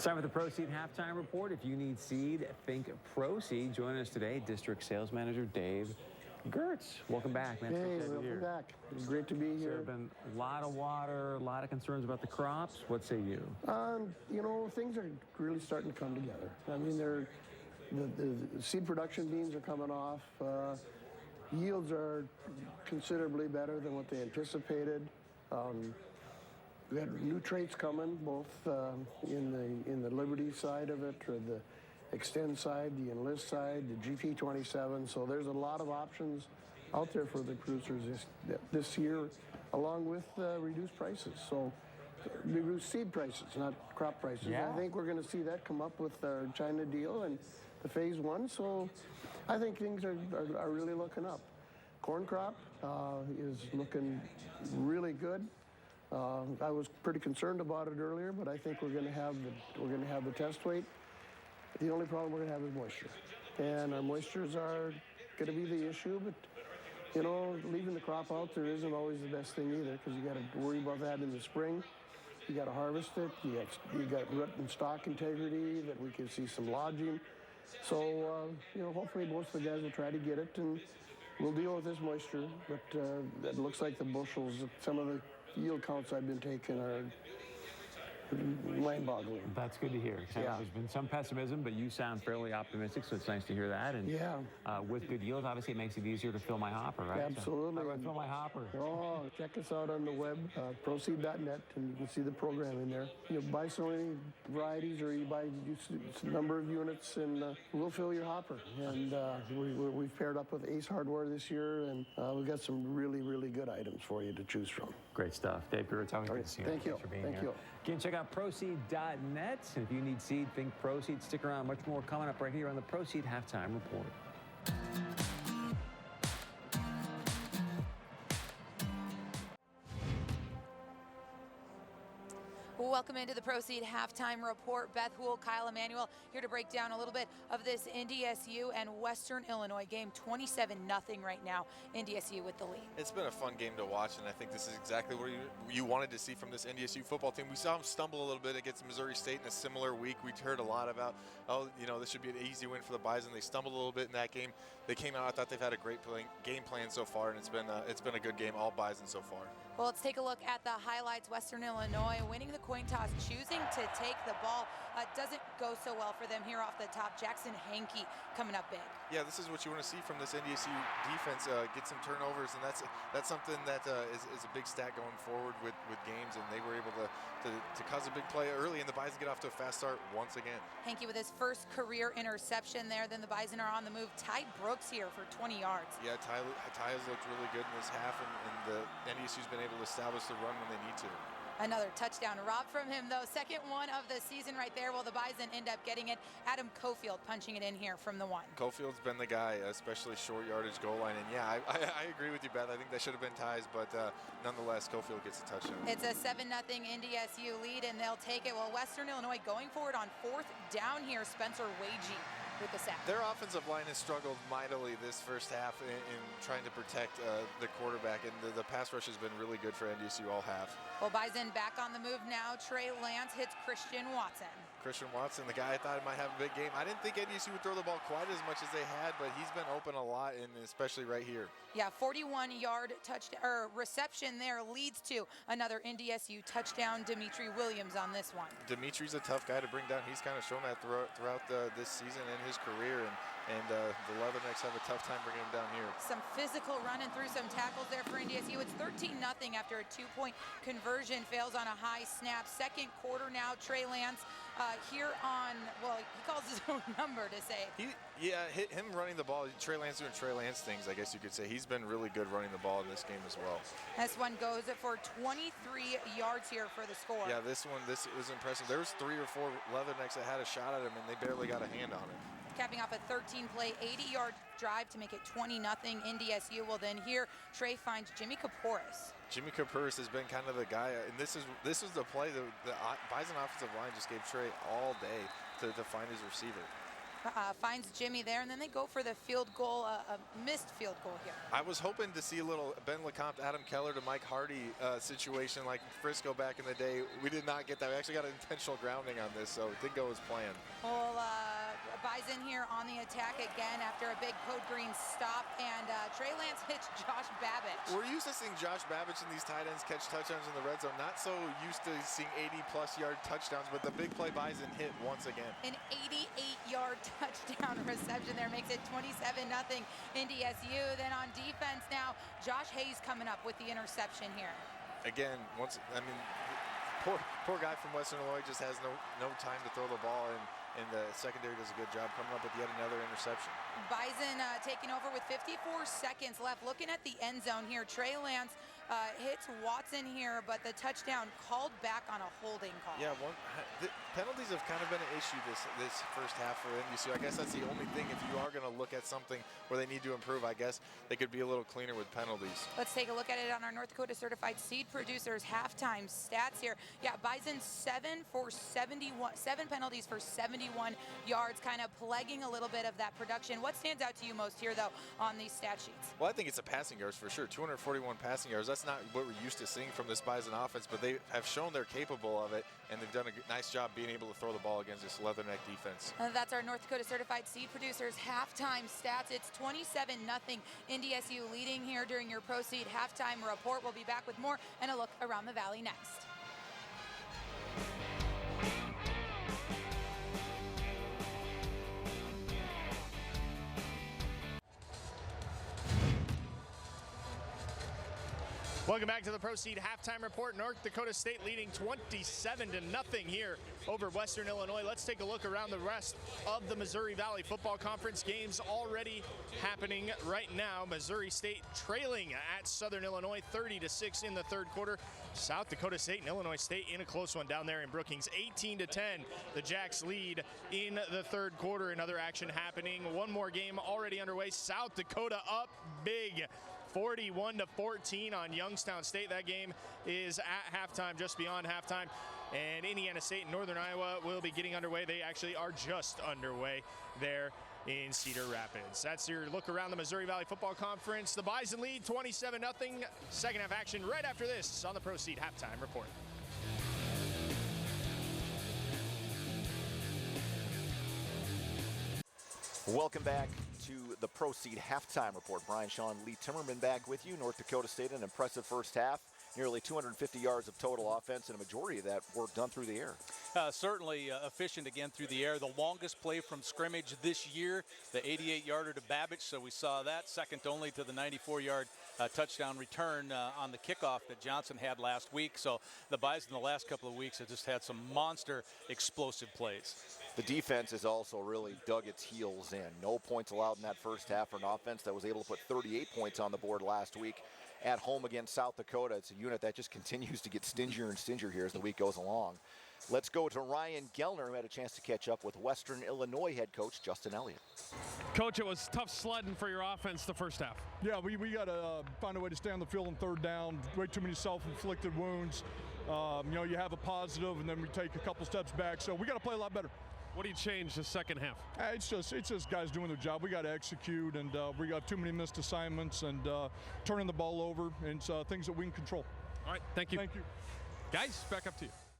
Time for the Proceed Halftime Report. If you need seed, think Proceed. Joining us today, District Sales Manager Dave Gertz. Welcome back, man. Hey, welcome back. It's great to be here. There have been a lot of water, a lot of concerns about the crops. What say you? You know, things are really starting to come together. I mean, the seed production beans are coming off. Yields are considerably better than what they anticipated. We had new traits coming, both in the Liberty side of it, or the Extend side, the Enlist side, the GP27. So there's a lot of options out there for the producers this year, along with reduced prices. So reduced seed prices, not crop prices. Yeah. I think we're going to see that come up with our China deal and the phase one. So I think things are really looking up. Corn crop is looking really good. I was pretty concerned about it earlier, but I think we're going to have the test weight. The only problem we're going to have is moisture, and our moistures are going to be the issue. But you know, leaving the crop out there isn't always the best thing either, because you got to worry about that in the spring. You got to harvest it. You got root and stalk integrity that we can see some lodging. So you know, hopefully most of the guys will try to get it, and we'll deal with this moisture. But it looks like the bushels, some of the yield counts I've been taking are mind-boggling. That's good to hear. Yeah. There's been some pessimism, but you sound fairly optimistic, so it's nice to hear that. And yeah. With good yields, obviously it makes it easier to fill my hopper, right? Absolutely. So how do I fill my hopper? Oh, check us out on the web, proceed.net, and you can see the program in there. You buy so many varieties, or you buy a number of units, and we'll fill your hopper. And we've paired up with Ace Hardware this year, and we've got some really, really good items for you to choose from. Great stuff. Dave Gertz, always good to see you. Thank you. Thanks for being Thank here. you. Again, check out Proceed.net. And if you need seed, think Proceed. Stick around. Much more coming up right here on the Proceed Halftime Report. Welcome into the Proceed Halftime Report. Beth Houle, Kyle Emanuel here to break down a little bit of this NDSU and Western Illinois game. 27-0 right now. NDSU with the lead. It's been a fun game to watch, and I think this is exactly what you wanted to see from this NDSU football team. We saw them stumble a little bit against Missouri State in a similar week. We heard a lot about, oh, you know, this should be an easy win for the Bison. They stumbled a little bit in that game. They came out. I thought they've had a great game plan so far, and it's been a good game, all Bison so far. Well, let's take a look at the highlights. Western Illinois winning the coin toss, choosing to take the ball. Doesn't go so well for them here off the top. Jackson Hankey coming up big. Yeah, this is what you want to see from this NDSU defense. Get some turnovers, and that's something that is a big stat going forward with games. And they were able to cause a big play early, and the Bison get off to a fast start once again. Hankey with his first career interception there. Then the Bison are on the move. Ty Brooks here for 20 yards. Yeah, Ty has looked really good in this half, and the NDSU's been able to establish the run when they need to. Another touchdown robbed from him, though. Second one of the season right there. Well, the Bison end up getting it. Adam Cofield punching it in here from the one. Cofield's been the guy, especially short yardage goal line. And yeah, I agree with you, Beth. I think that should have been ties, but nonetheless, Cofield gets a touchdown. It's a 7-0 NDSU lead, and they'll take it. Well, Western Illinois going forward on 4th down here. Spencer Wagee with the sack. Their offensive line has struggled mightily this first half in trying to protect the quarterback, and the pass rush has been really good for NDSU all half. Well, Bison back on the move now. Trey Lance hits Christian Watson. Christian Watson, the guy I thought might have a big game. I didn't think NDSU would throw the ball quite as much as they had, but he's been open a lot, and especially right here. Yeah, 41-yard reception there leads to another NDSU touchdown. Dimitri Williams on this one. Dimitri's a tough guy to bring down. He's kind of shown that throughout this season and his career, and the Leathernecks have a tough time bringing him down here. Some physical running through some tackles there for NDSU. It's 13-0 after a 2-point conversion fails on a high snap. Second quarter now. Trey Lance here on, well, he calls his own number to say. Him running the ball, Trey Lance doing Trey Lance things, I guess you could say. He's been really good running the ball in this game as well. This one goes for 23 yards here for the score. Yeah, this was impressive. There was 3 or 4 Leathernecks that had a shot at him, and they barely got a hand on it. Capping off a 13-play, 80-yard drive to make it 20-0 NDSU. Well, then here, Trey finds Jimmy Kaporis. Jimmy Kaporis has been kind of the guy, and this was the play. The Bison offensive line just gave Trey all day to find his receiver. finds Jimmy there, and then they go for the field goal, a missed field goal here. I was hoping to see a little Ben LeCompte, Adam Keller to Mike Hardy situation like Frisco back in the day. We did not get that. We actually got an intentional grounding on this, so it did go as planned. Well, Bison here on the attack again after a big Code Green stop, and Trey Lance hits Josh Babbage. We're used to seeing Josh Babbage and these tight ends catch touchdowns in the red zone. Not so used to seeing 80-plus yard touchdowns, but the big play Bison hit once again. An 88-yard touchdown reception there makes it 27-0 NDSU. Then on defense now, Josh Hayes coming up with the interception here. Again, poor guy from Western Illinois just has no time to throw the ball, and the secondary does a good job coming up with yet another interception. Bison taking over with 54 seconds left. Looking at the end zone here, Trey Lance hits Watson here, but the touchdown called back on a holding call. Yeah, the penalties have kind of been an issue this first half for NDSU. I guess that's the only thing. If you are going to look at something where they need to improve, I guess they could be a little cleaner with penalties. Let's take a look at it on our North Dakota Certified Seed Producers halftime stats here. Yeah, Bison 7 penalties for 71 yards, kind of plaguing a little bit of that production. What stands out to you most here, though, on these stat sheets? Well, I think it's the passing yards for sure. 241 passing yards. That's not what we're used to seeing from this Bison offense, but they have shown they're capable of it, and they've done a nice job being able to throw the ball against this Leatherneck defense. That's our North Dakota Certified Seed Producers halftime stats. It's 27-0 NDSU leading here during your Pro Seed halftime report. We'll be back with more and a look around the valley next. Welcome back to the Pro Seed halftime report. North Dakota State leading 27-0 here over Western Illinois. Let's take a look around the rest of the Missouri Valley Football Conference. Games already happening right now. Missouri State trailing at Southern Illinois 30-6 in the third quarter. South Dakota State and Illinois State in a close one down there in Brookings, 18-10. The Jacks lead in the third quarter. Another action happening. One more game already underway. South Dakota up big, 41-14 on Youngstown State. That game is at halftime, just beyond halftime. And Indiana State and Northern Iowa will be getting underway. They actually are just underway there in Cedar Rapids. That's your look around the Missouri Valley Football Conference. The Bison lead 27-0. Second half action right after this on the Pro Seed halftime report. Welcome back to the Pro Seed halftime report. Brian Shaw and Lee Timmerman back with you. North Dakota State, an impressive first half. Nearly 250 yards of total offense, and a majority of that work done through the air. Certainly efficient again through the air. The longest play from scrimmage this year, the 88-yarder to Babbage, so we saw that, second only to the 94-yard touchdown return on the kickoff that Johnson had last week. So the Bison the last couple of weeks have just had some monster explosive plays. The defense has also really dug its heels in. No points allowed in that first half for an offense that was able to put 38 points on the board last week at home against South Dakota. It's a unit that just continues to get stingier and stingier here as the week goes along. Let's go to Ryan Gellner, who had a chance to catch up with Western Illinois head coach Justin Elliott. Coach, it was tough sledding for your offense the first half. Yeah, we got to find a way to stay on the field on third down. Way too many self-inflicted wounds. You have a positive, and then we take a couple steps back. So we got to play a lot better. What do you change the second half? It's just guys doing their job. We got to execute, and we got too many missed assignments and turning the ball over, and things that we can control. All right, thank you. Thank you. Guys, back up to you.